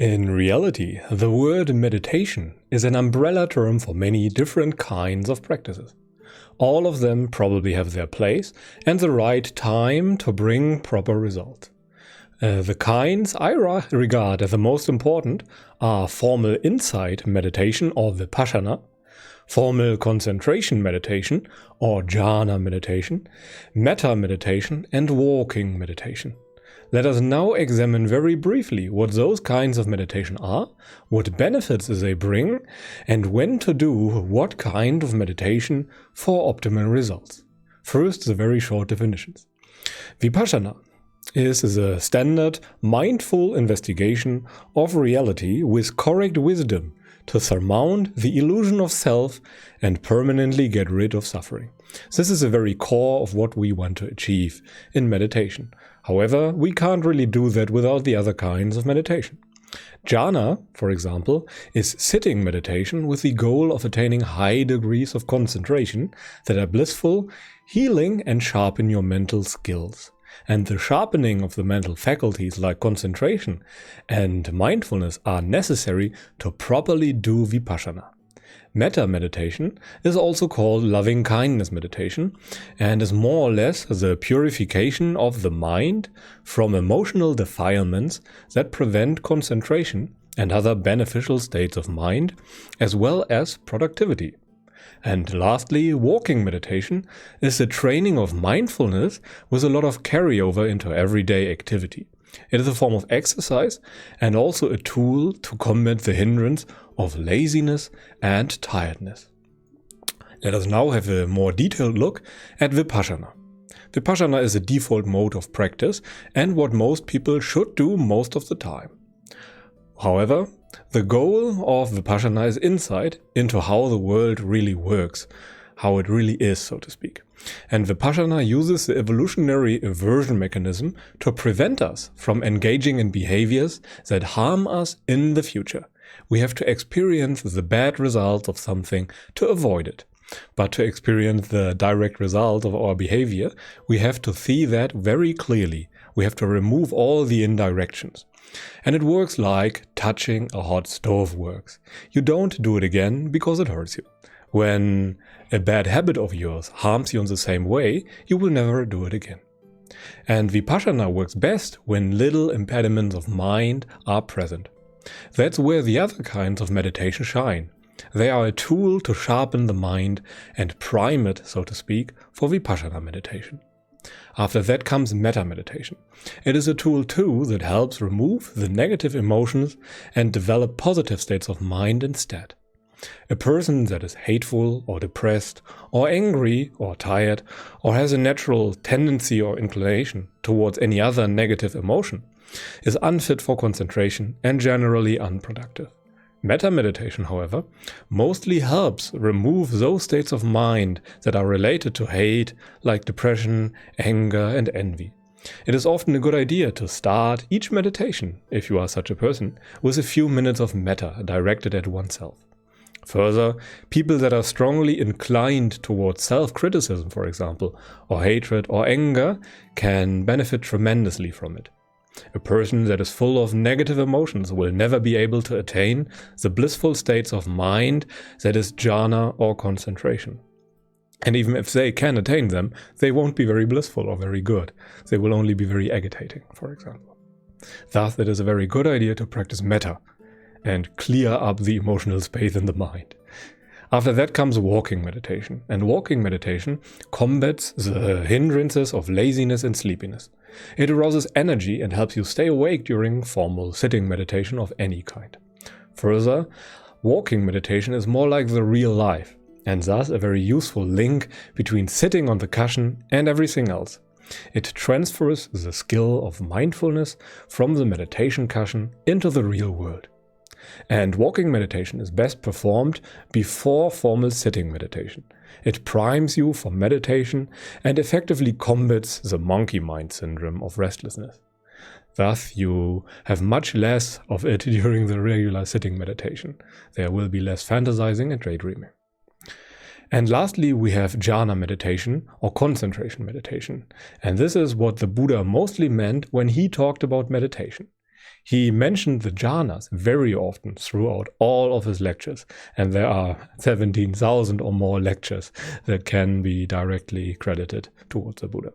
In reality, the word meditation is an umbrella term for many different kinds of practices. All of them probably have their place and the right time to bring proper results. The kinds I regard as the most important are formal insight meditation or Vipassana, formal concentration meditation or Jhana meditation, Metta meditation and walking meditation. Let us now examine very briefly what those kinds of meditation are, what benefits they bring, and when to do what kind of meditation for optimal results. First, the very short definitions. Vipassana is the standard mindful investigation of reality with correct wisdom to surmount the illusion of self and permanently get rid of suffering. This is the very core of what we want to achieve in meditation. However, we can't really do that without the other kinds of meditation. Jhana, for example, is sitting meditation with the goal of attaining high degrees of concentration that are blissful, healing, and sharpen your mental skills. And the sharpening of the mental faculties like concentration and mindfulness are necessary to properly do Vipassana. Metta meditation is also called loving kindness meditation and is more or less the purification of the mind from emotional defilements that prevent concentration and other beneficial states of mind, as well as productivity. And lastly, walking meditation is the training of mindfulness with a lot of carryover into everyday activity. It is a form of exercise and also a tool to combat the hindrance of laziness and tiredness. Let us now have a more detailed look at Vipassana. Vipassana is a default mode of practice and what most people should do most of the time. However, the goal of Vipassana is insight into how the world really works, how it really is, so to speak. And Vipassana uses the evolutionary aversion mechanism to prevent us from engaging in behaviors that harm us in the future. We have to experience the bad results of something to avoid it. But to experience the direct result of our behavior, we have to see that very clearly. We have to remove all the indirections. And it works like touching a hot stove works. You don't do it again because it hurts you. When a bad habit of yours harms you in the same way, you will never do it again. And Vipassana works best when little impediments of mind are present. That's where the other kinds of meditation shine. They are a tool to sharpen the mind and prime it, so to speak, for Vipassana meditation. After that comes Metta meditation. It is a tool too that helps remove the negative emotions and develop positive states of mind instead. A person that is hateful or depressed or angry or tired or has a natural tendency or inclination towards any other negative emotion is unfit for concentration and generally unproductive. Metta meditation, however, mostly helps remove those states of mind that are related to hate, like depression, anger, and envy. It is often a good idea to start each meditation, if you are such a person, with a few minutes of metta directed at oneself. Further, people that are strongly inclined towards self-criticism, for example, or hatred or anger, can benefit tremendously from it. A person that is full of negative emotions will never be able to attain the blissful states of mind that is jhana or concentration. And even if they can attain them, they won't be very blissful or very good. They will only be very agitating, for example. Thus, it is a very good idea to practice metta and clear up the emotional space in the mind. After that comes walking meditation, and walking meditation combats the hindrances of laziness and sleepiness. It arouses energy and helps you stay awake during formal sitting meditation of any kind. Further, walking meditation is more like the real life, and thus a very useful link between sitting on the cushion and everything else. It transfers the skill of mindfulness from the meditation cushion into the real world. And walking meditation is best performed before formal sitting meditation. It primes you for meditation and effectively combats the monkey mind syndrome of restlessness. Thus, you have much less of it during the regular sitting meditation. There will be less fantasizing and daydreaming. And lastly, we have jhana meditation or concentration meditation. And this is what the Buddha mostly meant when he talked about meditation. He mentioned the jhanas very often throughout all of his lectures, and there are 17,000 or more lectures that can be directly credited towards the Buddha.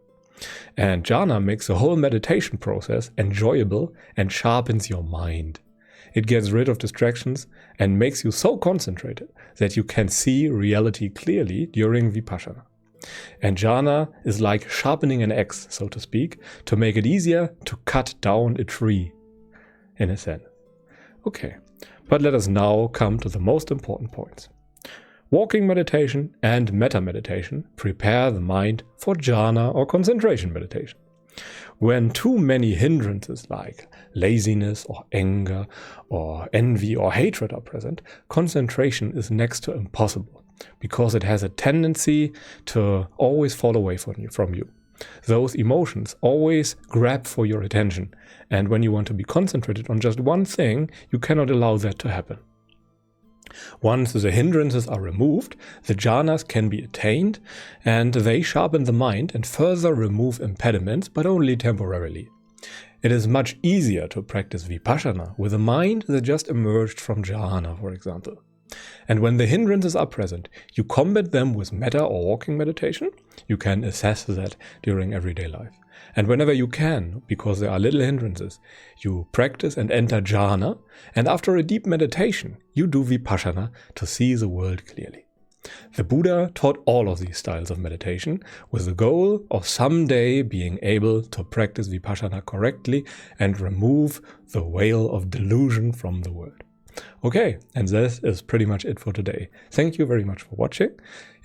And jhana makes the whole meditation process enjoyable and sharpens your mind. It gets rid of distractions and makes you so concentrated that you can see reality clearly during Vipassana. And jhana is like sharpening an axe, so to speak, to make it easier to cut down a tree, in a sense. Okay, but let us now come to the most important points. Walking meditation and metta meditation prepare the mind for jhana or concentration meditation. When too many hindrances like laziness or anger or envy or hatred are present, concentration is next to impossible because it has a tendency to always fall away from you. Those emotions always grab for your attention, and when you want to be concentrated on just one thing, you cannot allow that to happen. Once the hindrances are removed, the jhanas can be attained, and they sharpen the mind and further remove impediments, but only temporarily. It is much easier to practice Vipassana with a mind that just emerged from jhana, for example. And when the hindrances are present, you combat them with metta or walking meditation. You can assess that during everyday life. And whenever you can, because there are little hindrances, you practice and enter jhana, and after a deep meditation, you do Vipassana to see the world clearly. The Buddha taught all of these styles of meditation with the goal of someday being able to practice Vipassana correctly and remove the veil of delusion from the world. Okay, and this is pretty much it for today. Thank you very much for watching.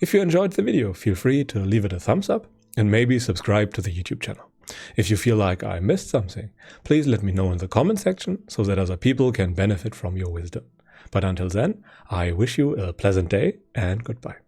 If you enjoyed the video, feel free to leave it a thumbs up and maybe subscribe to the YouTube channel. If you feel like I missed something, please let me know in the comment section so that other people can benefit from your wisdom. But until then, I wish you a pleasant day and goodbye.